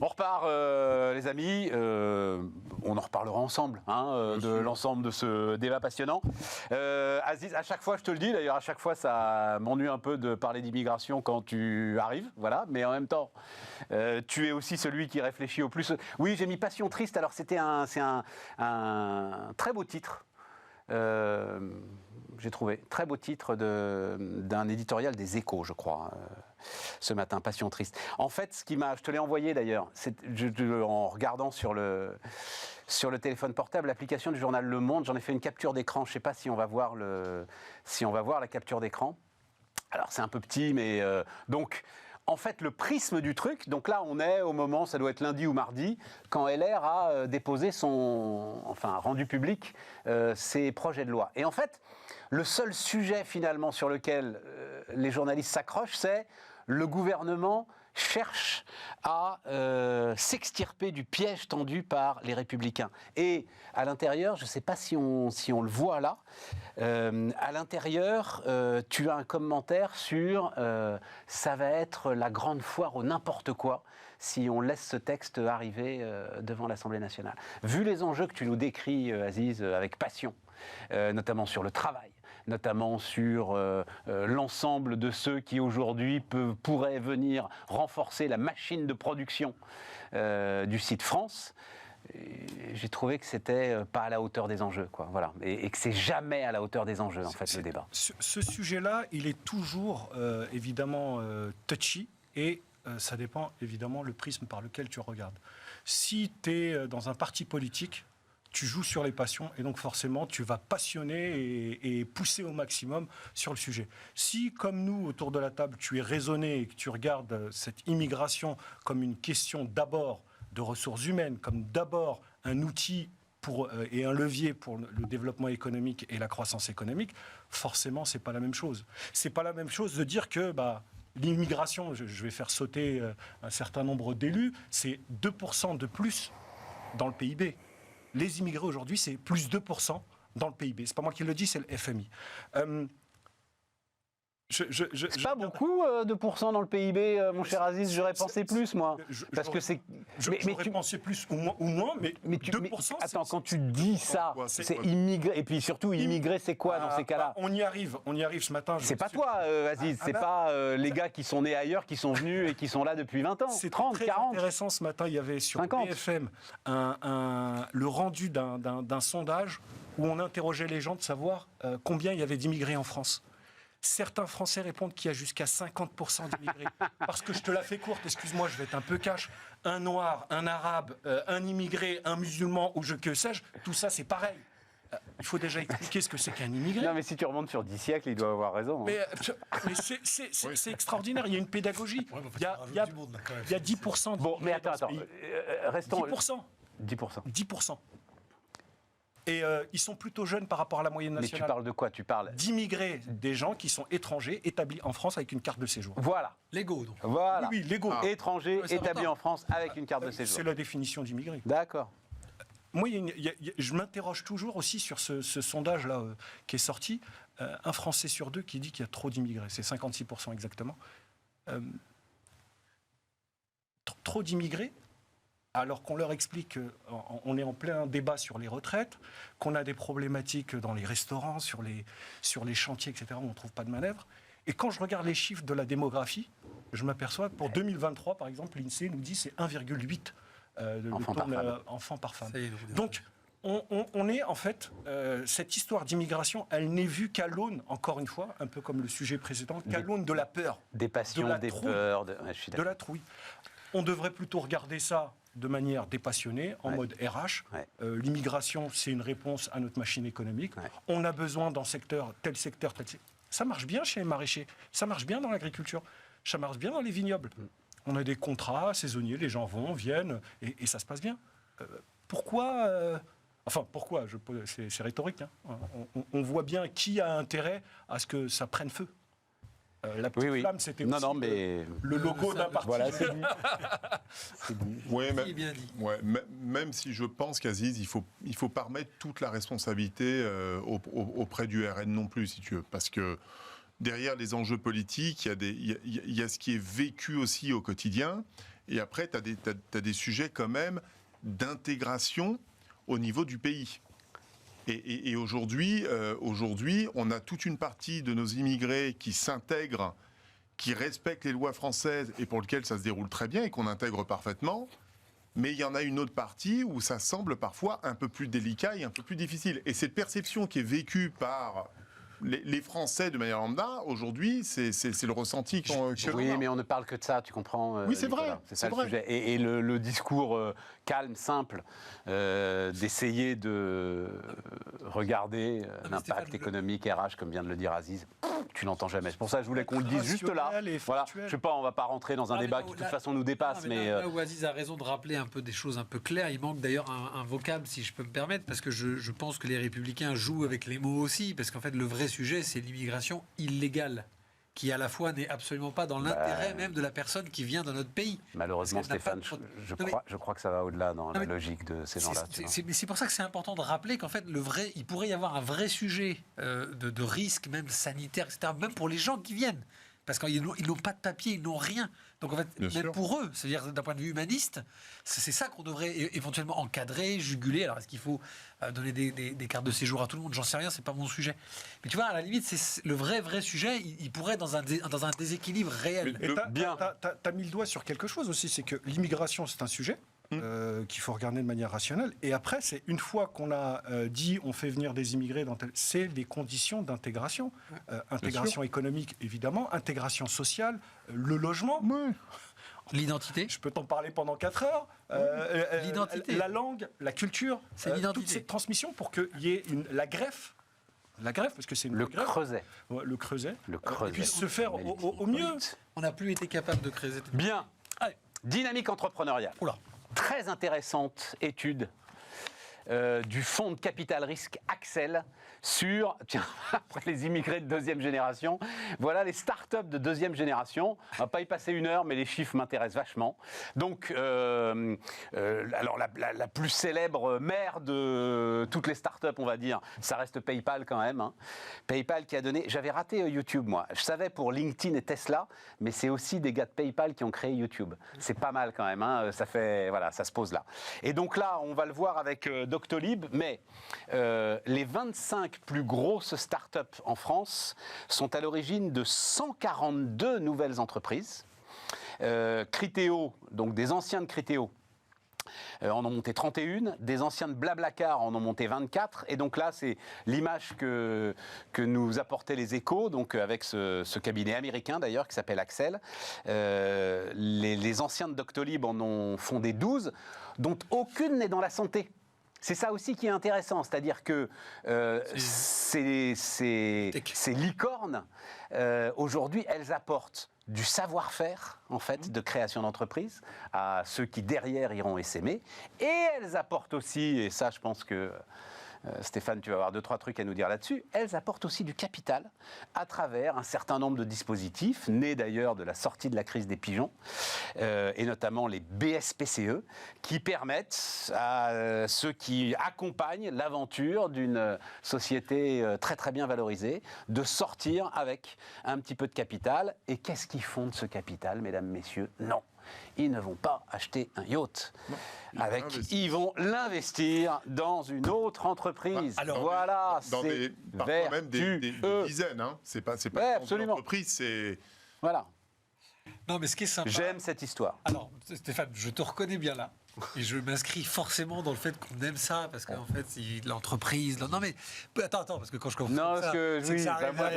On repart, les amis. On en reparlera ensemble de l'ensemble de ce débat passionnant. Aziz, à chaque fois, je te le dis, d'ailleurs, à chaque fois, ça m'ennuie un peu de parler d'immigration quand tu arrives, voilà. Mais en même temps, tu es aussi celui qui réfléchit au plus. Oui, j'ai mis Passion triste. Alors, c'est un très beau titre. J'ai trouvé très beau titre d'un éditorial des Échos, je crois, ce matin, Passion triste. En fait, ce qui m'a, je te l'ai envoyé d'ailleurs, en regardant sur le téléphone portable l'application du journal Le Monde, j'en ai fait une capture d'écran. Je ne sais pas si on va voir la capture d'écran. Alors c'est un peu petit, mais donc. En fait, le prisme du truc, donc là, on est au moment, ça doit être lundi ou mardi, quand LR a déposé rendu public ses projets de loi. Et en fait, le seul sujet finalement sur lequel les journalistes s'accrochent, c'est le gouvernement cherche à s'extirper du piège tendu par les Républicains. Et à l'intérieur, je ne sais pas si on le voit là, à l'intérieur, tu as un commentaire sur ça va être la grande foire au n'importe quoi si on laisse ce texte arriver devant l'Assemblée nationale. Vu les enjeux que tu nous décris, Aziz, avec passion, notamment sur le travail, notamment sur l'ensemble de ceux qui aujourd'hui pourraient venir renforcer la machine de production du site France. J'ai trouvé que c'était pas à la hauteur des enjeux, quoi. Voilà, et que c'est jamais à la hauteur des enjeux, en fait, le débat. Ce sujet-là, il est toujours évidemment touchy, et ça dépend évidemment le prisme par lequel tu regardes. Si tu es dans un parti politique, tu joues sur les passions, et donc forcément tu vas passionner et pousser au maximum sur le sujet. Si, comme nous, autour de la table, tu es raisonné et que tu regardes cette immigration comme une question d'abord de ressources humaines, comme d'abord un outil et un levier pour le développement économique et la croissance économique, forcément c'est pas la même chose. C'est pas la même chose de dire que l'immigration, je vais faire sauter un certain nombre d'élus, c'est 2% de plus dans le PIB. Les immigrés aujourd'hui, c'est plus 2% dans le PIB. C'est pas moi qui le dis, c'est le FMI. C'est pas beaucoup, 2% dans le PIB, mon cher Aziz, j'aurais pensé plus, moi. Parce que c'est... J'aurais pensé plus ou moins, mais 2%... Attends, quand tu dis ça, c'est immigré, et puis surtout, immigré, c'est quoi dans ces cas-là ? On y arrive ce matin. C'est pas toi, Aziz, c'est pas les gars qui sont nés ailleurs, qui sont venus et qui sont là depuis 20 ans, c'est 30, très 40. Intéressant ce matin, il y avait sur 50. BFM le rendu d'un sondage où on interrogeait les gens de savoir combien il y avait d'immigrés en France. Certains Français répondent qu'il y a jusqu'à 50% d'immigrés. Parce que je te la fais courte, excuse-moi, je vais être un peu cash. Un noir, un arabe, un immigré, un musulman ou que sais-je, tout ça c'est pareil. Il faut déjà expliquer ce que c'est qu'un immigré. Non mais si tu remontes sur 10 siècles, il doit avoir raison. Mais c'est extraordinaire, il y a une pédagogie. Il y a 10% d'immigrés. Bon, mais attends, restons... 10%. 10%. Et ils sont plutôt jeunes par rapport à la moyenne nationale. Mais tu parles de quoi ? Tu parles d'immigrés, des gens qui sont étrangers, établis en France avec une carte de séjour. Voilà. Légaux, donc. Voilà. Oui, légaux. Étrangers, établis en France avec une carte de séjour. C'est la définition d'immigré. D'accord. Moi, je m'interroge toujours aussi sur ce sondage-là qui est sorti. Un Français sur deux qui dit qu'il y a trop d'immigrés. C'est 56% exactement. Trop d'immigrés, alors qu'on leur explique qu'on est en plein débat sur les retraites, qu'on a des problématiques dans les restaurants, sur les chantiers, etc., où on ne trouve pas de manœuvre. Et quand je regarde les chiffres de la démographie, je m'aperçois que pour 2023, par exemple, l'INSEE nous dit que c'est 1,8 enfants par femme. Donc, on est en fait, cette histoire d'immigration, elle n'est vue qu'à l'aune, encore une fois, un peu comme le sujet précédent, qu'à l'aune de la peur. Des passions, des peurs. De la trouille. On devrait plutôt regarder ça de manière dépassionnée, en mode RH. L'immigration, c'est une réponse à notre machine économique. On a besoin dans tel secteur. Ça marche bien chez les maraîchers, ça marche bien dans l'agriculture, ça marche bien dans les vignobles. On a des contrats saisonniers, les gens viennent, et ça se passe bien. Pourquoi c'est rhétorique. Hein. On voit bien qui a intérêt à ce que ça prenne feu. La petite flamme, c'était aussi le logo d'un parti. Voilà, c'est dit. Oui, même si je pense qu'Aziz, il faut pas remettre toute la responsabilité auprès du RN non plus, si tu veux, parce que derrière les enjeux politiques, il y a ce qui est vécu aussi au quotidien. Et après, tu as des sujets quand même d'intégration au niveau du pays. Et aujourd'hui, on a toute une partie de nos immigrés qui s'intègrent, qui respectent les lois françaises et pour lesquelles ça se déroule très bien et qu'on intègre parfaitement. Mais il y en a une autre partie où ça semble parfois un peu plus délicat et un peu plus difficile. Et cette perception qui est vécue par les Français de manière lambda, aujourd'hui, c'est le ressenti qu'on a. Oui, mais on ne parle que de ça, tu comprends. Oui, c'est Nicolas. vrai. C'est ça le sujet. Et le discours calme, simple, d'essayer de regarder l'impact économique RH, comme vient de le dire Aziz, tu n'entends jamais. C'est pour ça que je voulais qu'on le dise juste là. Voilà. Je ne sais pas, on ne va pas rentrer dans un débat qui de toute façon nous dépasse. Là où Aziz a raison de rappeler un peu des choses un peu claires, il manque d'ailleurs un vocable, si je peux me permettre, parce que je pense que les Républicains jouent avec les mots aussi, parce qu'en fait, le vrai sujet, c'est l'immigration illégale, qui à la fois n'est absolument pas dans l'intérêt même de la personne qui vient dans notre pays. Malheureusement, Stéphane, je crois que ça va au-delà dans la logique de ces gens-là. Mais c'est pour ça que c'est important de rappeler qu'en fait, il pourrait y avoir un vrai sujet de risque, même sanitaire, etc., même pour les gens qui viennent. Parce qu'ils n'ont pas de papier, ils n'ont rien. Donc en fait, Bien même sûr. pour eux, c'est-à-dire d'un point de vue humaniste, c'est ça qu'on devrait éventuellement encadrer, juguler. Alors est-ce qu'il faut donner des cartes de séjour à tout le monde? J'en sais rien, c'est pas mon sujet. Mais tu vois, à la limite, c'est le vrai sujet. Il pourrait être dans un déséquilibre réel. Et t'as mis le doigt sur quelque chose aussi, c'est que l'immigration, c'est un sujet qu'il faut regarder de manière rationnelle. Et après, c'est une fois qu'on a dit on fait venir des immigrés, c'est les conditions d'intégration. Intégration économique, évidemment, intégration sociale, le logement. L'identité. Je peux t'en parler pendant 4 heures. L'identité. La langue, la culture, C'est l'identité. toute cette transmission pour qu'il y ait la greffe, parce que c'est une greffe. Creuset. Ouais, le creuset. creuset. Puisse se faire au mieux. On n'a plus été capable de créer cette... Bien. Allez. Dynamique entrepreneuriale. Oula. Très intéressante étude du fonds de capital risque Axel sur, tiens, après les immigrés de deuxième génération, voilà les startups de deuxième génération. On va pas y passer 1 heure, mais les chiffres m'intéressent vachement. Donc, alors la plus célèbre mère de toutes les startups, on va dire, ça reste PayPal quand même. Hein. PayPal qui a donné, j'avais raté YouTube moi. Je savais pour LinkedIn et Tesla, mais c'est aussi des gars de PayPal qui ont créé YouTube. C'est pas mal quand même. Hein. Ça fait, voilà, ça se pose là. Et donc là, on va le voir avec Doctolib, mais les 25 plus grosses startups en France sont à l'origine de 142 nouvelles entreprises. Criteo, donc des anciens de Criteo, en ont monté 31, des anciens de Blablacar en ont monté 24, et donc là c'est l'image que nous apportaient les Échos, donc avec ce cabinet américain d'ailleurs qui s'appelle Axel. Les anciens de Doctolib en ont fondé 12, dont aucune n'est dans la santé. C'est ça aussi qui est intéressant, c'est-à-dire que ces licornes, aujourd'hui, elles apportent du savoir-faire, en fait, de création d'entreprise à ceux qui, derrière, iront essaimer. Et elles apportent aussi, et ça, je pense que Stéphane, tu vas avoir 2-3 trucs à nous dire là-dessus, elles apportent aussi du capital à travers un certain nombre de dispositifs, nés d'ailleurs de la sortie de la crise des pigeons, et notamment les BSPCE, qui permettent à ceux qui accompagnent l'aventure d'une société très très bien valorisée de sortir avec un petit peu de capital. Et qu'est-ce qu'ils font de ce capital, mesdames, messieurs? Non. Ils ne vont pas acheter un yacht. Ils vont l'investir dans une autre entreprise. Alors, voilà, c'est parfois même des dizaines. Hein. C'est pas une entreprise, c'est... Voilà. Non, mais ce qui est sympa... J'aime cette histoire. Alors, Stéphane, je te reconnais bien là. Et je m'inscris forcément dans le fait qu'on aime ça, parce qu'en fait, l'entreprise... Non, mais... Attends, parce que quand je comprends non, ça... parce que, oui, moi,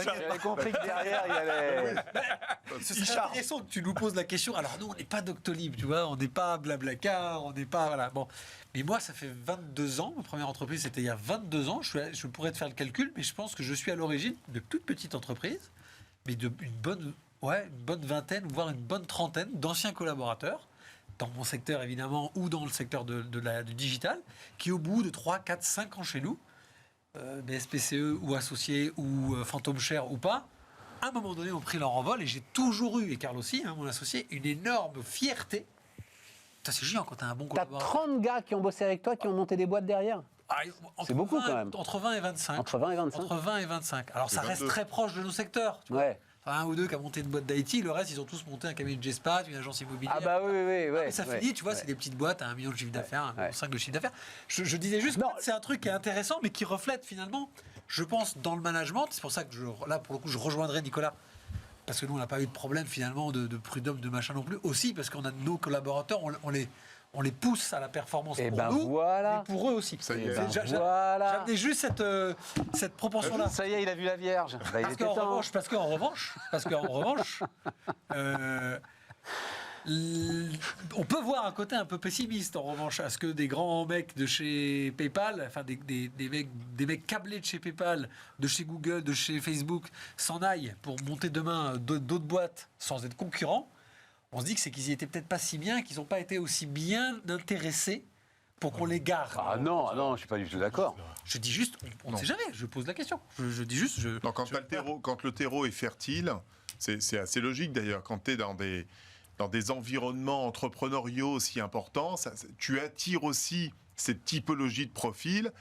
j'avais compris que derrière, il y avait... Ce serait intéressant que tu nous poses la question. Alors, nous, on n'est pas Doctolib, tu vois, on n'est pas Blablacar, on n'est pas... Voilà, bon. Mais moi, ça fait 22 ans, ma première entreprise, c'était il y a 22 ans, je pourrais te faire le calcul, mais je pense que je suis à l'origine de toute petite entreprise, mais d'une bonne vingtaine, voire une bonne trentaine d'anciens collaborateurs, dans mon secteur évidemment, ou dans le secteur du digital, qui au bout de 3, 4, 5 ans chez nous, BSPCE ou associés ou Fantôme Share ou pas, à un moment donné ont pris leur envol, et j'ai toujours eu, et Carl aussi, mon associé, une énorme fierté. Putain, c'est géant quand t'as un bon collaborateur. T'as 30 gars qui ont bossé avec toi, qui ont monté des boîtes derrière. C'est beaucoup quand même. Entre 20 et 25. Entre 20 et 25. Entre 20 et 25. Alors ça reste très proche de nos secteurs. Tu vois. Ouais. un ou deux qui a monté une boîte d'IT, le reste, ils ont tous monté un cabinet de Gespat, une agence immobilière. Ah bah oui, Et ça finit, tu vois, c'est des petites boîtes à 1 million de chiffre d'affaires, 1,5 million de chiffre d'affaires. Je disais juste que c'est un truc qui est intéressant, mais qui reflète finalement, je pense, dans le management. C'est pour ça que là, pour le coup, je rejoindrai Nicolas. Parce que nous, on n'a pas eu de problème finalement de prud'homme, de machin non plus. Aussi parce qu'on a nos collaborateurs, on les pousse à la performance Et pour ben nous, voilà. et pour eux aussi. Ça y est. Voilà. J'amenais juste cette proportion-là. Ça y est, il a vu la Vierge. Bah, il Parce était qu'en temps. revanche, on peut voir un côté un peu pessimiste en revanche. Est-ce que des grands mecs de chez PayPal, enfin des mecs câblés de chez PayPal, de chez Google, de chez Facebook, s'en aillent pour monter demain d'autres boîtes sans être concurrents? On se dit que c'est qu'ils y étaient peut-être pas si bien, qu'ils n'ont pas été aussi bien intéressés pour qu'on les garde. Ah non, je suis pas du tout d'accord. Je dis juste, on ne sait jamais, je pose la question. Je dis juste... Non, quand le terreau est fertile, c'est assez logique d'ailleurs, quand tu es dans des environnements entrepreneuriaux aussi importants, tu attires aussi cette typologie de profil.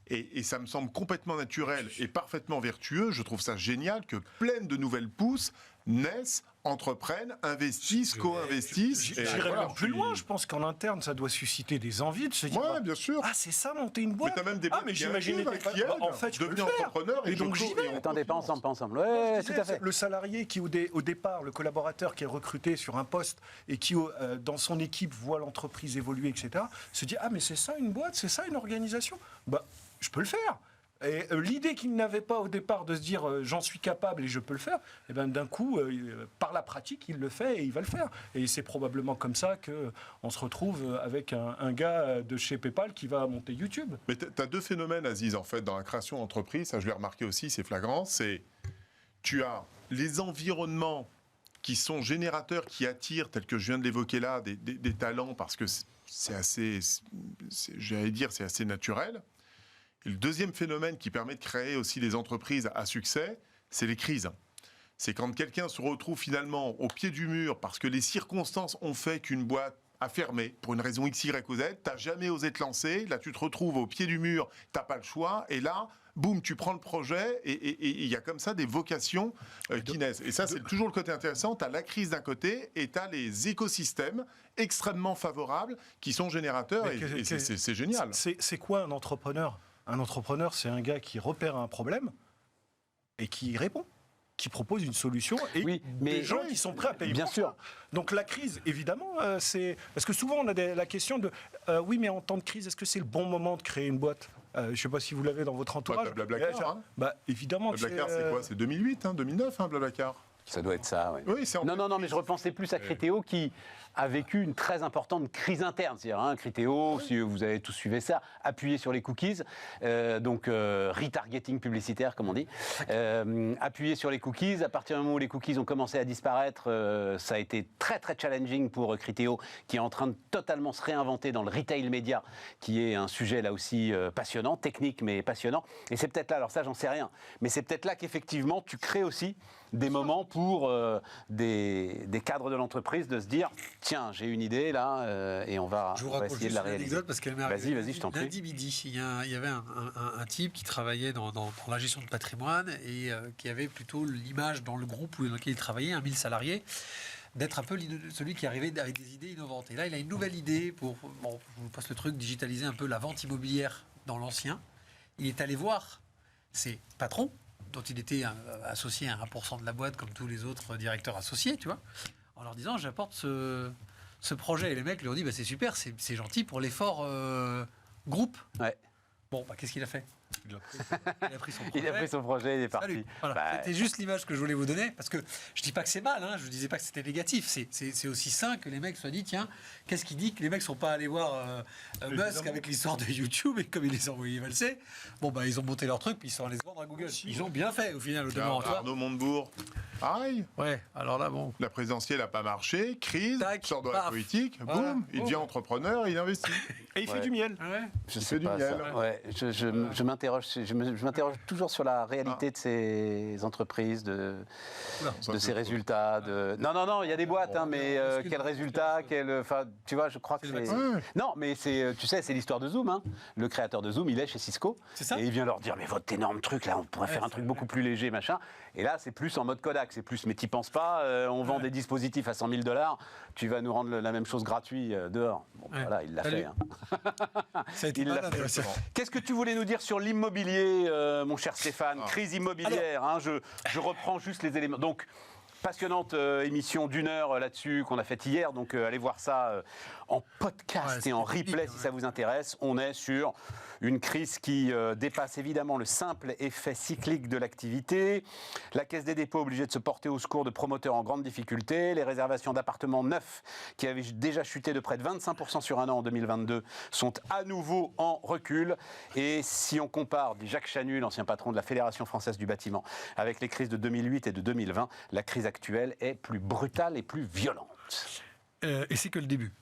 Et ça me semble complètement naturel et parfaitement vertueux. Je trouve ça génial que plein de nouvelles pousses naissent, entreprennent, investissent, co-investissent. J'irais même plus loin. Je pense qu'en interne, ça doit susciter des envies de se dire Ouais, bien sûr. ah, c'est ça, monter une boîte. Mais t'as même des ah, mais j'imaginais qui aident, en fait, je peux le devenir faire. entrepreneur Et donc, j'y vais. Attendez, pas ensemble. Ouais, tout à fait. Le salarié qui, au départ, le collaborateur qui est recruté sur un poste et qui, dans son équipe, voit l'entreprise évoluer, etc., se dit ah, mais c'est ça une boîte, c'est ça une organisation. Bah, je peux le faire. Et l'idée qu'il n'avait pas au départ de se dire j'en suis capable et je peux le faire, et ben d'un coup, par la pratique, il le fait et il va le faire. Et c'est probablement comme ça qu'on se retrouve avec un gars de chez PayPal qui va monter YouTube. Mais tu as deux phénomènes, Aziz, en fait, dans la création d'entreprise. Ça, je l'ai remarqué aussi, c'est flagrant. C'est tu as les environnements qui sont générateurs, qui attirent, tels que je viens de l'évoquer là, des talents, parce que c'est assez, j'allais dire, c'est assez naturel. Et le deuxième phénomène qui permet de créer aussi des entreprises à succès, c'est les crises. C'est quand quelqu'un se retrouve finalement au pied du mur parce que les circonstances ont fait qu'une boîte a fermé pour une raison X, Y ou Z, t'as jamais osé te lancer, là tu te retrouves au pied du mur, t'as pas le choix, et là, boum, tu prends le projet, et il y a comme ça des vocations qui naissent. Et ça, c'est toujours le côté intéressant, t'as la crise d'un côté, et t'as les écosystèmes extrêmement favorables qui sont générateurs, et c'est génial. C'est quoi un entrepreneur ? Un entrepreneur, c'est un gars qui repère un problème et qui y répond, qui propose une solution et des gens qui sont prêts à payer. Bien pour sûr. ça. Donc la crise, évidemment, c'est... Parce que souvent, on a la question de oui, mais en temps de crise, est-ce que c'est le bon moment de créer une boîte ? Je ne sais pas si vous l'avez dans votre entourage. Blablacar, hein. Bah, évidemment. Blablacar, c'est quoi ? C'est 2008, 2009, Blablacar. Ça doit être ça, oui. Oui, c'est Non, mais je repensais plus à Criteo qui a vécu une très importante crise interne. C'est-à-dire, Criteo, si vous avez tous suivi ça, appuyé sur les cookies, donc retargeting publicitaire, comme on dit, appuyé sur les cookies. À partir du moment où les cookies ont commencé à disparaître, ça a été très, très challenging pour Criteo, qui est en train de totalement se réinventer dans le retail média, qui est un sujet là aussi passionnant, technique, mais passionnant. Et c'est peut-être là, alors ça, j'en sais rien, mais c'est peut-être là qu'effectivement, tu crées aussi des moments pour des cadres de l'entreprise de se dire tiens, j'ai une idée là et on va essayer de la réaliser. Anecdote parce qu'elle m'est arrivée. Vas-y, je t'en prie. Lundi midi, il y avait un type qui travaillait dans la gestion de patrimoine et qui avait plutôt l'image dans le groupe dans lequel il travaillait, 1000 salariés, d'être un peu celui qui arrivait avec des idées innovantes. Et là, il a une nouvelle idée pour, je vous passe le truc, digitaliser un peu la vente immobilière dans l'ancien. Il est allé voir ses patrons, dont il était associé à 1% de la boîte, comme tous les autres directeurs associés, tu vois, en leur disant, j'apporte ce projet. Et les mecs lui ont dit, bah, c'est super, c'est gentil pour l'effort groupe. Ouais. Bon, bah, qu'est-ce qu'il a fait ? Il a pris son projet. Il a pris son projet, il est parti. Voilà. Bah, c'était juste l'image que je voulais vous donner, parce que je dis pas que c'est mal, je ne disais pas que c'était négatif. C'est aussi sain que les mecs soient dit, tiens, qu'est-ce qui dit que les mecs sont pas allés voir Musk avec l'histoire de YouTube et comme il les a envoyés valser, bon bah ils ont monté leur truc puis ils sont allés se vendre à Google. Ils ont bien fait au final. Arnaud Montebourg, pareil. Ouais, alors là bon. La présidentielle n'a pas marché, crise, sort de la politique, voilà. boum, il devient entrepreneur, il investit. Et il fait du miel. Ouais. Je sais pas ça. Ouais, je m'interroge toujours sur la réalité de ces entreprises, de ces résultats. Non, il y a des boîtes, mais quel résultat, tu vois, je crois que c'est... Non, mais tu sais, c'est l'histoire de Zoom. Le créateur de Zoom, il est chez Cisco. C'est ça. Et il vient leur dire, mais votre énorme truc, là, on pourrait faire un truc beaucoup plus léger, machin. Et là, c'est plus en mode Kodak. taxe et plus, mais t'y penses pas, on vend des dispositifs à 100 000 $, tu vas nous rendre la même chose gratuit dehors. Bon, voilà, il l'a fait. Hein. Ça a été Il l'a malade, fait. ouais. Qu'est-ce que tu voulais nous dire sur l'immobilier, mon cher Stéphane? Crise immobilière, hein, je reprends juste les éléments. Donc, passionnante émission d'1 heure là-dessus qu'on a faite hier, donc allez voir ça en podcast et en replay si ça vous intéresse. On est sur une crise qui dépasse évidemment le simple effet cyclique de l'activité. La Caisse des dépôts obligée de se porter au secours de promoteurs en grande difficulté. Les réservations d'appartements neufs qui avaient déjà chuté de près de 25% sur un an en 2022 sont à nouveau en recul. Et si on compare Jacques Chanu, l'ancien patron de la Fédération française du bâtiment, avec les crises de 2008 et de 2020, la crise actuelle est plus brutale et plus violente. Et c'est que le début.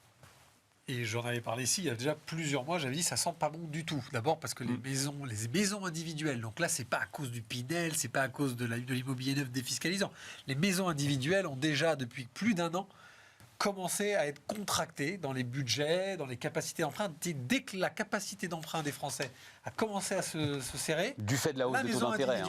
Et j'en avais parlé ici il y a déjà plusieurs mois, j'avais dit ça sent pas bon du tout. D'abord parce que les maisons individuelles, donc là c'est pas à cause du Pinel, c'est pas à cause de l'immobilier neuf défiscalisant. Les maisons individuelles ont déjà depuis plus d'1 an commencé à être contractées dans les budgets, dans les capacités d'emprunt. Dès que la capacité d'emprunt des Français a commencé à se serrer, du fait de la hausse des taux d'intérêt.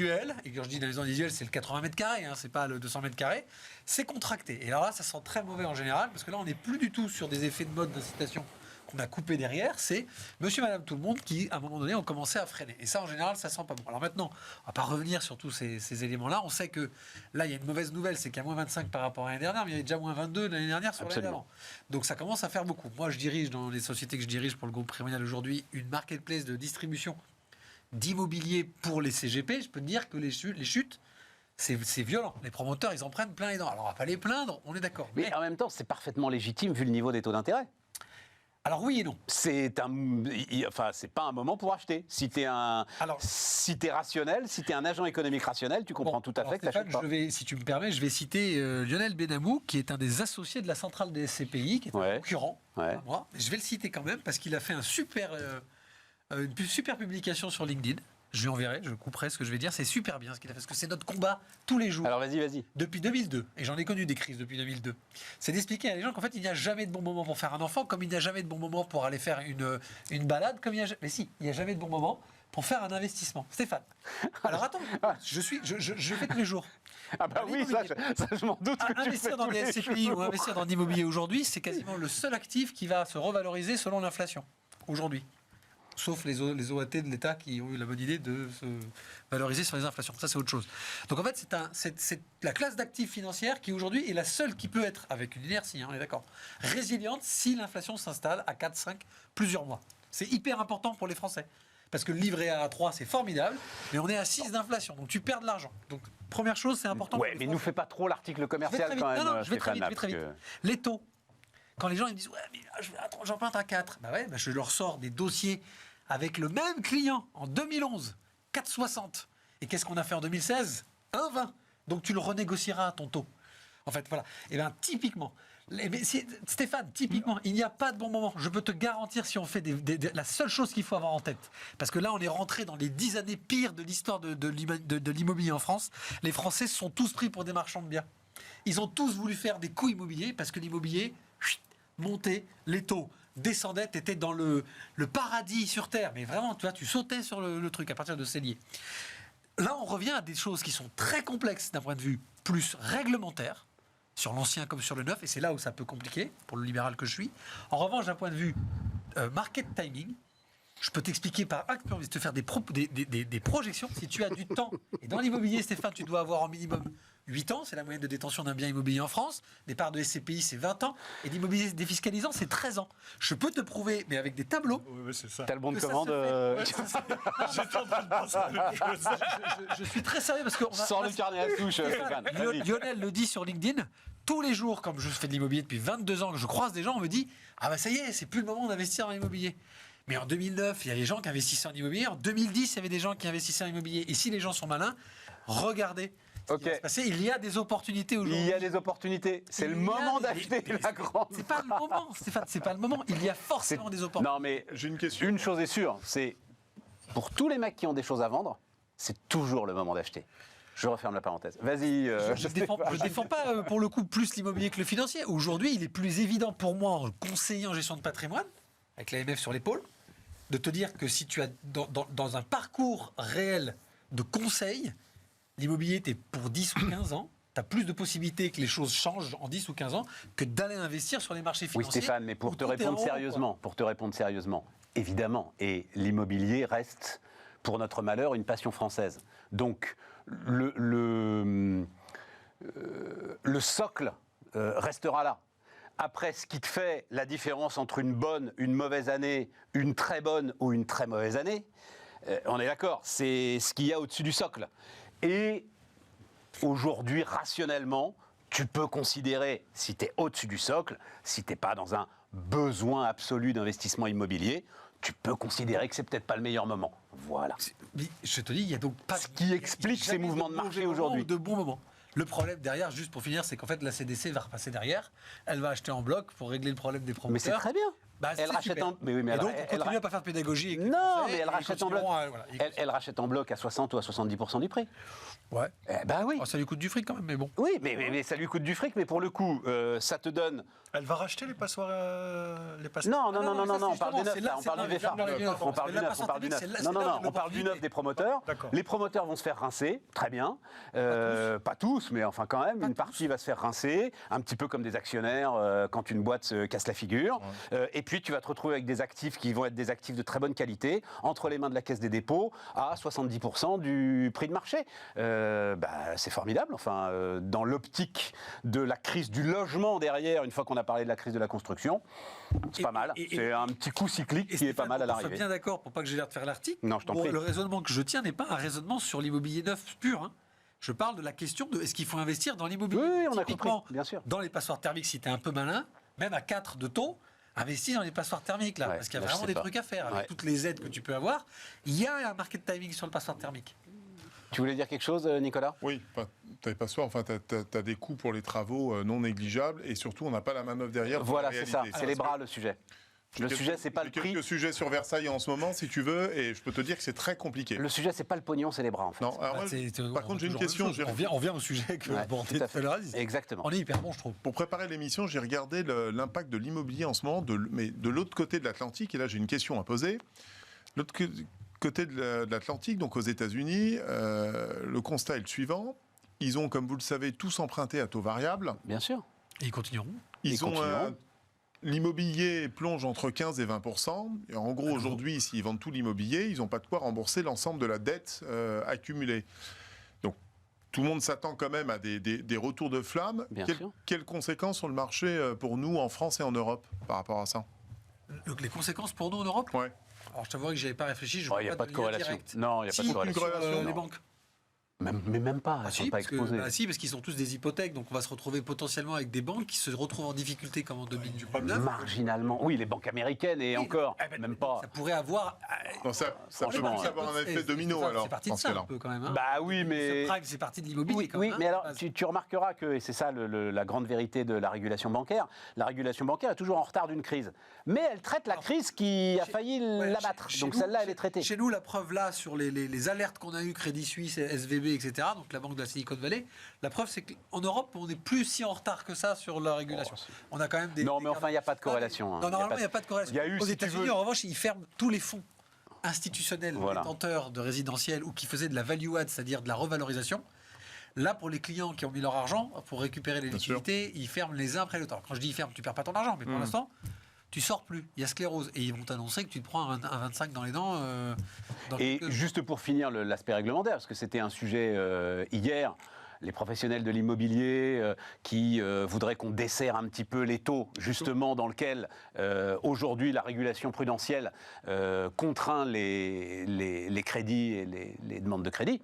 Et quand je dis la maison individuelle, c'est le 80 mètres carrés, hein, c'est pas le 200 mètres carrés, c'est contracté. Et alors là, ça sent très mauvais en général, parce que là, on n'est plus du tout sur des effets de mode d'incitation qu'on a coupé derrière, c'est monsieur, madame, tout le monde qui, à un moment donné, ont commencé à freiner. Et ça, en général, ça sent pas bon. Alors maintenant, on va pas revenir sur tous ces éléments-là. On sait que là, il y a une mauvaise nouvelle, c'est qu'il y a moins 25 par rapport à l'année dernière, mais il y avait déjà moins 22 l'année dernière sur l'année d'avant. Donc ça commence à faire beaucoup. Moi, je dirige, dans les sociétés que je dirige pour le groupe Primonial aujourd'hui, une marketplace de distribution d'immobilier pour les CGP. Je peux te dire que les chutes, c'est violent. Les promoteurs, ils en prennent plein les dents. Alors, on va pas les plaindre, on est d'accord. Mais en même temps, c'est parfaitement légitime vu le niveau des taux d'intérêt. Alors oui et non. C'est pas un moment pour acheter. Si tu es rationnel, si tu es un agent économique rationnel, tu comprends tout à fait que tu n'achètes pas. Si tu me permets, je vais citer Lionel Benamou, qui est un des associés de la centrale des SCPI, qui est un concurrent à moi. Je vais le citer quand même, parce qu'il a fait une super publication sur LinkedIn. Je lui enverrai, je couperai ce que je vais dire. C'est super bien ce qu'il a fait, parce que c'est notre combat tous les jours. Alors vas-y. Depuis 2002, et j'en ai connu des crises depuis 2002, c'est d'expliquer à les gens qu'en fait, il n'y a jamais de bon moment pour faire un enfant, comme il n'y a jamais de bon moment pour aller faire une balade, mais si, il n'y a jamais de bon moment pour faire un investissement. Stéphane. Alors attends, je fais tous les jours. Ah bah oui, ça je m'en doute que tu investir fais dans tous les les SCPI jours. ou investir dans l'immobilier aujourd'hui, c'est quasiment le seul actif qui va se revaloriser selon l'inflation aujourd'hui. Sauf les OAT de l'État qui ont eu la bonne idée de se valoriser sur les inflations. Ça, c'est autre chose. Donc, en fait, c'est la classe d'actifs financières qui, aujourd'hui, est la seule qui peut être, avec une inertie, on est d'accord, résiliente si l'inflation s'installe à 4, 5, plusieurs mois. C'est hyper important pour les Français. Parce que le livret A à 3, c'est formidable, mais on est à 6 d'inflation, donc tu perds de l'argent. Donc, première chose, c'est important. Ouais, mais nous fais pas trop l'article commercial quand même. Non, je vais très vite. Les taux. Quand les gens ils me disent ouais, mais j'emprunte à 4, je leur sors des dossiers avec le même client en 2011, 4,60. Et qu'est-ce qu'on a fait en 2016 1,20. Donc tu le renégocieras ton taux. En fait, voilà. Et bien typiquement, Stéphane, typiquement, il n'y a pas de bon moment. Je peux te garantir si on fait la seule chose qu'il faut avoir en tête. Parce que là, on est rentré dans les 10 années pires de l'histoire de l'immobilier en France. Les Français se sont tous pris pour des marchands de biens. Ils ont tous voulu faire des coups immobiliers parce que l'immobilier montait, les taux descendaient, tu étais dans le paradis sur Terre. Mais vraiment, tu vois, tu sautais sur le truc à partir de Célier. Là, on revient à des choses qui sont très complexes d'un point de vue plus réglementaire, sur l'ancien comme sur le neuf, et c'est là où ça peut compliquer, pour le libéral que je suis. En revanche, d'un point de vue market timing, je peux t'expliquer par acte, j'ai envie de te faire des projections. Si tu as du temps, et dans l'immobilier, Stéphane, tu dois avoir en minimum 8 ans, c'est la moyenne de détention d'un bien immobilier en France. Des parts de SCPI, c'est 20 ans. Et l'immobilier défiscalisant, c'est 13 ans. Je peux te prouver, mais avec des tableaux. Oui, c'est ça. T'as le bon de Que ça commande. J'étais en train de penser à la même chose. Je suis très sérieux parce que. Sors le carnet à touche, Stéphane. Vas-y. Lionel le dit sur LinkedIn. Tous les jours, comme je fais de l'immobilier depuis 22 ans, que je croise des gens, on me dit ah bah ça y est, c'est plus le moment d'investir en immobilier. Mais en 2009, il y avait des gens qui investissaient en immobilier. En 2010, il y avait des gens qui investissaient en immobilier. Et si les gens sont malins, regardez. Ok. Il y a des opportunités aujourd'hui. Il y a des opportunités. C'est le moment d'acheter la grande. C'est pas le moment, Stéphane. C'est pas le moment. Il y a forcément des opportunités. Non, mais J'ai une question. une chose est sûre, c'est pour tous les mecs qui ont des choses à vendre, c'est toujours le moment d'acheter. Je referme la parenthèse. Vas-y. Je défends pas pour le coup plus l'immobilier que le financier. Aujourd'hui, il est plus évident pour moi, en conseiller en gestion de patrimoine, avec l'AMF sur l'épaule, de te dire que si tu as dans un parcours réel de conseil, l'immobilier, tu es pour 10 ou 15 ans, tu as plus de possibilités que les choses changent en 10 ou 15 ans que d'aller investir sur les marchés Oui, financiers. Stéphane, mais où pour te tout est en répondre haut, sérieusement, évidemment, et l'immobilier reste, pour notre malheur, une passion française. Donc, le socle restera là. Après, ce qui te fait la différence entre une bonne, une mauvaise année, une très bonne ou une très mauvaise année, on est d'accord, c'est ce qu'il y a au-dessus du socle. Et aujourd'hui, rationnellement, tu peux considérer, si tu es au-dessus du socle, si tu n'es pas dans un besoin absolu d'investissement immobilier, tu peux considérer que c'est peut-être pas le meilleur moment. Voilà. Mais je te dis, il y a donc pas... Ce qui explique ces mouvements de marché aujourd'hui. De bons moments. Le problème derrière, juste pour finir, c'est qu'en fait, la CDC va repasser derrière. Elle va acheter en bloc pour régler le problème des promoteurs. Mais c'est très bien. Bah, Elle rachète super. en... mais et donc, on continue à pas faire de pédagogie. Avec les Non, Français, mais elle et rachète ils en bloc. continueront à- voilà, Elle rachète en bloc à 60 ou à 70% du prix. Ouais. Ben oui. Oh, ça lui coûte du fric quand même, mais bon. Oui, mais ça lui coûte du fric, mais pour le coup, ça te donne... Elle va racheter les passoires. Non, non, on parle des neufs, c'est là, là, on parle du c'est là, VFA. c'est là, On parle c'est du là, neuf, on parle du neuf. c'est là, Non, c'est là, on parle du neuf des promoteurs. D'accord. Les promoteurs vont se faire rincer, très bien. Pas tous, mais enfin quand même, une partie va se faire rincer, un petit peu comme des actionnaires quand une boîte se casse la figure. Et puis tu vas te retrouver avec des actifs qui vont être des actifs de très bonne qualité, entre les mains de la Caisse des dépôts, à 70% du prix de marché. C'est formidable, enfin, dans l'optique de la crise du logement derrière, une fois qu'on a parlé de la crise de la construction, c'est pas mal. C'est un petit coup cyclique qui est pas mal à On soit l'arrivée. bien d'accord, pour pas que j'ai l'air de faire l'article. Non, je t'en prie. Le raisonnement que je tiens n'est pas un raisonnement sur l'immobilier neuf pur. Hein. Je parle de la question de est-ce qu'il faut investir dans l'immobilier. Oui, on a Typiquement, compris, bien sûr. Dans les passoires thermiques, si tu es un peu malin, même à 4 de taux, investis dans les passoires thermiques, là, Ouais, parce qu'il y a là, je vraiment sais des pas. trucs à faire. Avec Ouais. toutes les aides que tu peux avoir, il y a un market timing sur le passoire thermique. Tu voulais dire quelque chose, Nicolas ? Oui, tu pas soin, enfin, tu as des coûts pour les travaux non négligeables et surtout, on n'a pas la manœuvre derrière. pour Voilà, la c'est ça. réaliser. C'est les bras, le sujet. Le sujet, c'est pas le J'ai prix. quelques sujets sur Versailles en ce moment, si tu veux, et je peux te dire que c'est très compliqué. Le sujet, c'est pas le pognon, c'est les bras, en fait. Non, alors, par contre, j'ai une question. On vient au sujet que Ouais, Bordet tout à fait. tout à l'heure dit. Exactement. On est hyper bon, je trouve. Pour préparer l'émission, j'ai regardé l'impact de l'immobilier en ce moment, mais de l'autre côté de l'Atlantique, et là j'ai une question à poser. L'autre côté de l'Atlantique, donc aux États-Unis, le constat est le suivant. Ils ont, comme vous le savez, tous emprunté à taux variable. Bien sûr. Et ils continueront. Ils ont continueront. l'immobilier plonge entre 15 et 20%. Et en gros, aujourd'hui, s'ils vendent tout l'immobilier, ils n'ont pas de quoi rembourser l'ensemble de la dette accumulée. Donc, tout le monde s'attend quand même à des retours de flamme. Bien sûr. Quelles conséquences sur le marché pour nous en France et en Europe par rapport à ça? Donc, les conséquences pour nous en Europe. Ouais. Alors, je t'avoue que j'avais pas réfléchi. Je Il n'y a pas de corrélation. Non, il n'y a pas de corrélation. corrélation, les non. banques. Mais même pas, elles ne sont pas exposées. Si, parce qu'ils sont tous des hypothèques, donc on va se retrouver potentiellement avec des banques qui se retrouvent en difficulté comme en 2009. Marginalement. Oui, les banques américaines et encore, même pas. Ça pourrait avoir. Non, ça peut Franchement, plus avoir un effet domino, c'est alors, parti dans de ce ça cas-là. un peu quand même. Hein. Bah oui, mais... Ce prime, c'est parti de l'immobilier Oui, quand oui, même. mais hein, alors de base. tu remarqueras que, et c'est ça la grande vérité de la régulation bancaire, la régulation bancaire est toujours en retard d'une crise. Mais elle traite la crise qui a failli Ouais, l'abattre. chez Donc nous, celle-là, elle est traitée. Chez nous, la preuve là, sur les alertes qu'on a eues, Crédit Suisse, SVB, etc., donc la banque de la Silicon Valley, la preuve, c'est qu'en Europe, on n'est plus si en retard que ça sur la régulation. On a quand même des. Non, mais enfin, il n'y a pas de Non, corrélation. mais- hein. Non, normalement, il n'y a pas de corrélation. Il y a eu, Aux si tu États-Unis, veux- en revanche, ils ferment tous les fonds institutionnels Voilà. détenteurs de résidentiels ou qui faisaient de la value add, c'est-à-dire de la revalorisation. Là, pour les clients qui ont mis leur argent pour récupérer les Bien sûr. liquidités, ils ferment les uns après les autres. Quand je dis ils ferment, tu perds pas ton argent, mais pour l'instant, tu sors plus. Il y a sclérose. Et ils vont t'annoncer que tu te prends un 25 dans les dents. Dans Et quelques- juste pour finir l'aspect réglementaire, parce que c'était un sujet hier, les professionnels de l'immobilier qui voudraient qu'on desserre un petit peu les taux, justement dans lequel aujourd'hui la régulation prudentielle contraint les crédits et les demandes de crédit.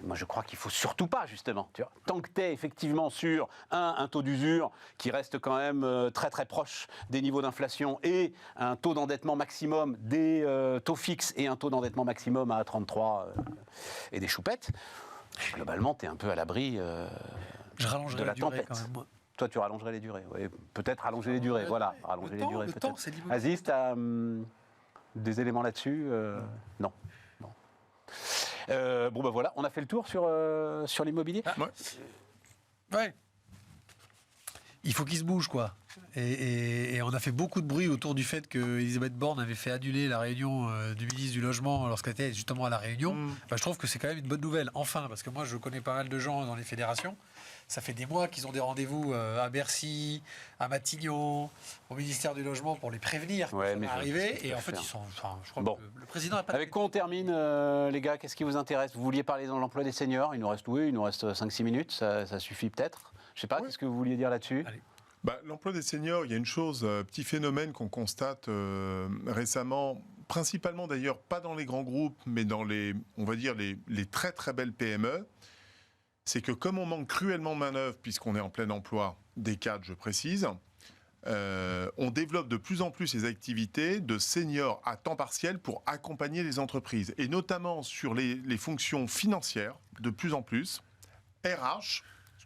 Moi, je crois qu'il ne faut surtout pas, justement. Tu vois. Tant que tu es effectivement sur un taux d'usure qui reste quand même très très proche des niveaux d'inflation et un taux d'endettement maximum, des taux fixes et un taux d'endettement maximum à 33 et des choupettes, globalement, tu es un peu à l'abri je rallongerai de la la durée tempête. quand même. Moi. Toi, tu rallongerais les durées. Oui, peut-être rallonger les durées. Voilà, rallonger les durées. Le peut-être. temps, c'est l'immobilier. Aziz, tu as des éléments là-dessus Non. Bon, ben voilà, on a fait le tour sur l'immobilier. Ouais. Ouais. il faut qu'ils se bougent, quoi. Et on a fait beaucoup de bruit autour du fait que Elisabeth Borne avait fait annuler la réunion du ministre du Logement lorsqu'elle était justement à la Réunion. Je trouve que c'est quand même une bonne nouvelle, enfin, parce que moi je connais pas mal de gens dans les fédérations. Ça fait des mois qu'ils ont des rendez-vous à Bercy, à Matignon, au ministère du Logement pour les prévenir Ouais, que ça va arriver. Et en fait, ils sont. Enfin, je crois Bon. que le président a pas. Avec quoi on termine, les gars? Qu'est-ce qui vous intéresse? Vous vouliez parler de l'emploi des seniors? Il nous reste 5-6 minutes, ça suffit peut-être. Je sais pas, qu'est-ce que vous vouliez dire là-dessus? Allez. L'emploi des seniors, il y a une chose, petit phénomène qu'on constate récemment, principalement d'ailleurs pas dans les grands groupes, mais dans on va dire les très très belles PME, c'est que comme on manque cruellement de main-d'œuvre, puisqu'on est en plein emploi, des cadres, je précise, on développe de plus en plus ces activités de seniors à temps partiel pour accompagner les entreprises, et notamment sur les fonctions financières, de plus en plus, RH,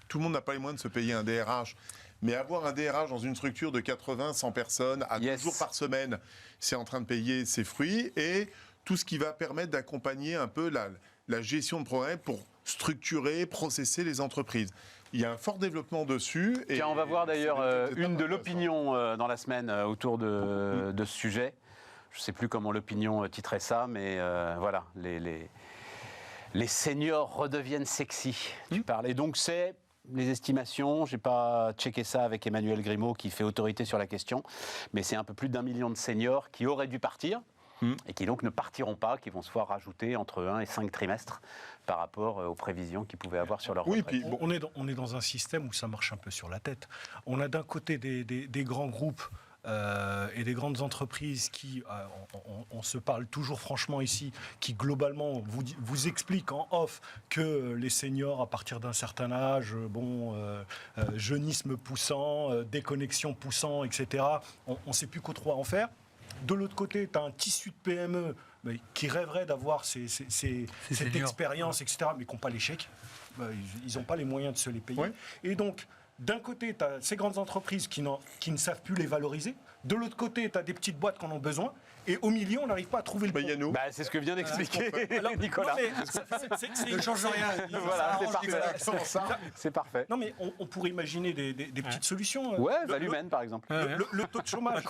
tout le monde n'a pas les moyens de se payer un DRH, mais avoir un DRH dans une structure de 80, 100 personnes, à 2 jours par semaine, c'est en train de payer ses fruits, et tout ce qui va permettre d'accompagner un peu la gestion de problèmes pour structurer, processer les entreprises. Il y a un fort développement dessus. Tiens, on va voir d'ailleurs une de l'opinion dans la semaine autour de ce sujet. Je ne sais plus comment l'opinion titrait ça, mais voilà, les seniors redeviennent sexy. Tu parlais donc, c'est les estimations, je n'ai pas checké ça avec Emmanuel Grimaud qui fait autorité sur la question, mais c'est un peu plus d'1 million de seniors qui auraient dû partir et qui donc ne partiront pas, qui vont se voir rajouter entre 1 et 5 trimestres par rapport aux prévisions qu'ils pouvaient avoir sur leur retraite. Puis, on est dans un système où ça marche un peu sur la tête. On a d'un côté des grands groupes et des grandes entreprises qui, on se parle toujours franchement ici, qui globalement vous expliquent en off que les seniors à partir d'un certain âge, jeunisme poussant, déconnexion poussant, etc., on ne sait plus quoi trop en faire. De l'autre côté, tu as un tissu de PME qui rêverait d'avoir cette expérience, etc., mais qui n'ont pas les chèques. Ils n'ont pas les moyens de se les payer. Ouais. Et donc, d'un côté, tu as ces grandes entreprises qui ne savent plus les valoriser. De l'autre côté, tu as des petites boîtes qui en ont besoin. Et au milieu, on n'arrive pas à trouver le pont. C'est ce que vient d'expliquer Nicolas. Ne change rien. Voilà, c'est parfait. Non, mais on pourrait imaginer des petites solutions. Ouais, Valumène, par exemple. Le taux de chômage.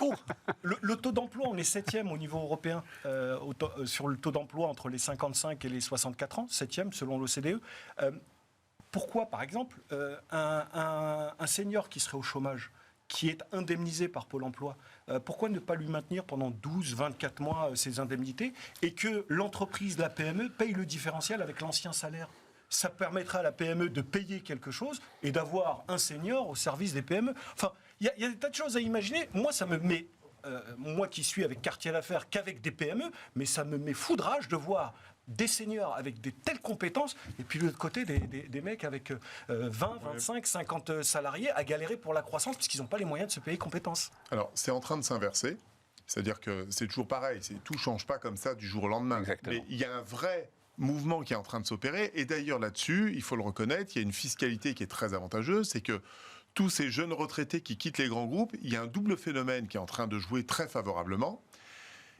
Le taux d'emploi, on est 7e au niveau européen sur le taux d'emploi entre les 55 et les 64 ans. 7e selon l'OCDE. Pourquoi, par exemple, un senior qui serait au chômage, qui est indemnisé par Pôle emploi, pourquoi ne pas lui maintenir pendant 12, 24 mois ses indemnités et que l'entreprise, la PME, paye le différentiel avec l'ancien salaire? Ça permettra à la PME de payer quelque chose et d'avoir un senior au service des PME. Enfin, il y a des tas de choses à imaginer. Moi, ça me met... moi qui suis avec Quartier d'affaires qu'avec des PME, mais ça me met fou de rage de voir des seniors avec de telles compétences et puis de l'autre côté des mecs avec 20, 25, 50 salariés à galérer pour la croissance parce qu'ils n'ont pas les moyens de se payer compétences. Alors, c'est en train de s'inverser. C'est-à-dire que c'est toujours pareil. Tout ne change pas comme ça du jour au lendemain. Exactement. Mais il y a un vrai mouvement qui est en train de s'opérer. Et d'ailleurs, là-dessus, il faut le reconnaître, il y a une fiscalité qui est très avantageuse. C'est que tous ces jeunes retraités qui quittent les grands groupes, il y a un double phénomène qui est en train de jouer très favorablement.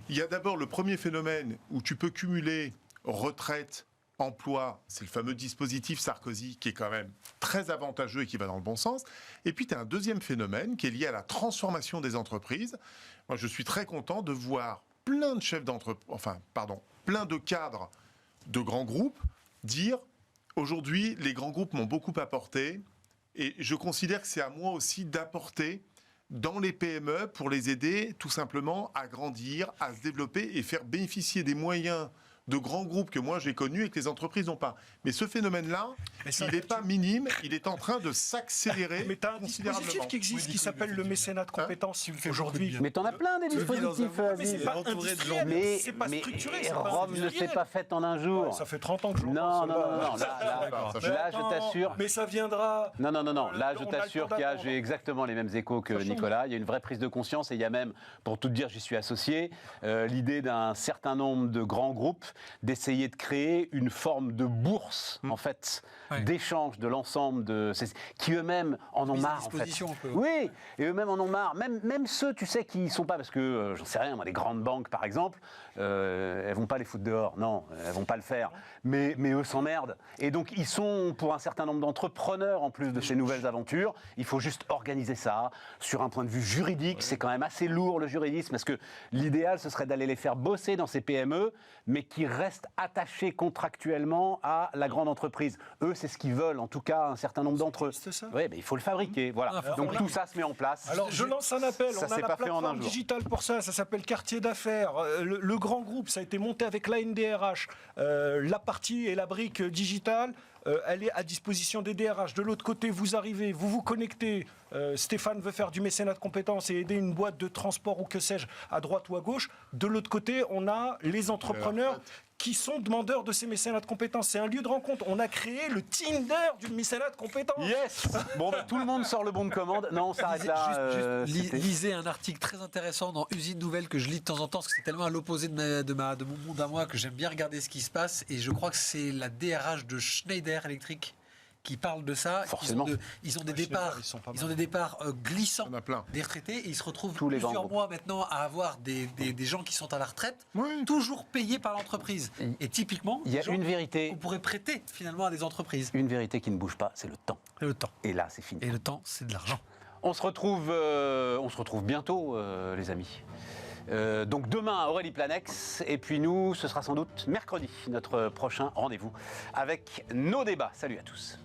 Il y a d'abord le premier phénomène où tu peux cumuler retraite, emploi, c'est le fameux dispositif Sarkozy qui est quand même très avantageux et qui va dans le bon sens. Et puis tu as un deuxième phénomène qui est lié à la transformation des entreprises. Moi, je suis très content de voir plein de chefs d'entreprise, plein de cadres de grands groupes dire aujourd'hui, les grands groupes m'ont beaucoup apporté et je considère que c'est à moi aussi d'apporter dans les PME pour les aider tout simplement à grandir, à se développer et faire bénéficier des moyens de grands groupes que moi j'ai connus et que les entreprises n'ont pas. Mais ce phénomène-là, il n'est pas minime, il est en train de s'accélérer. Mais tu as un dispositif qui existe qui s'appelle le mécénat de compétences aujourd'hui. Mais tu en as plein des dispositifs. Mais c'est pas industriel, c'est pas structuré. Rome ne s'est pas faite en un jour. Ouais, ça fait 30 ans que je Non, là, je t'assure. Mais ça viendra. Non, là, je t'assure j'ai exactement les mêmes échos que Nicolas. Il y a une vraie prise de conscience et il y a même, pour tout te dire, j'y suis associé, l'idée d'un certain nombre de grands groupes l'objectif d'essayer de créer une forme de bourse, en fait, d'échange de l'ensemble de ces... qui eux-mêmes en ont marre, en fait. Oui, et eux-mêmes en ont marre. Même ceux, tu sais, qui sont pas... Parce que, j'en sais rien, moi, les grandes banques, par exemple, elles vont pas les foutre dehors. Non, elles vont pas le faire. Mais eux s'emmerdent. Et donc, ils sont, pour un certain nombre d'entrepreneurs, en plus de ces nouvelles aventures, il faut juste organiser ça. Sur un point de vue juridique, c'est quand même assez lourd, le juridisme, parce que l'idéal, ce serait d'aller les faire bosser dans ces PME, mais qui restent attachés contractuellement à la grande entreprise. Eux, c'est ce qu'ils veulent, en tout cas, un certain nombre d'entre eux. C'est ça. Oui, mais il faut le fabriquer. Voilà. Donc tout ça se met en place. Alors je lance un appel, Ça on a s'est la pas fait en un plateforme jour. digitale pour ça s'appelle Quartier d'affaires. Le grand groupe, ça a été monté avec l'ANDRH. La partie et la brique digitale, elle est à disposition des DRH. De l'autre côté, vous arrivez, vous vous connectez. Stéphane veut faire du mécénat de compétences et aider une boîte de transport ou que sais-je, à droite ou à gauche. De l'autre côté, on a les entrepreneurs qui sont demandeurs de ces mécénats de compétences. C'est un lieu de rencontre. On a créé le Tinder du mécénat de compétences. Yes. Bon, ben, tout le monde sort le bon de commande. Non, on s'arrête là. Lisez un article très intéressant dans Usine Nouvelle que je lis de temps en temps, parce que c'est tellement à l'opposé de mon monde à moi que j'aime bien regarder ce qui se passe. Et je crois que c'est la DRH de Schneider Electric qui parle de ça. Forcément. Ils ont des départs, glissants Il y en a plein. des retraités et ils se retrouvent Tous les plusieurs grands mois maintenant à avoir des gens qui sont à la retraite, toujours payés par l'entreprise. Et typiquement, Il y a des gens une vérité. qu'on pourrait prêter finalement à des entreprises. Une vérité qui ne bouge pas, c'est le temps. Le temps. Et là, c'est fini. Et le temps, c'est de l'argent. On se retrouve bientôt, les amis. Donc demain à Aurélie Planex, et puis nous, ce sera sans doute mercredi, notre prochain rendez-vous avec nos débats. Salut à tous.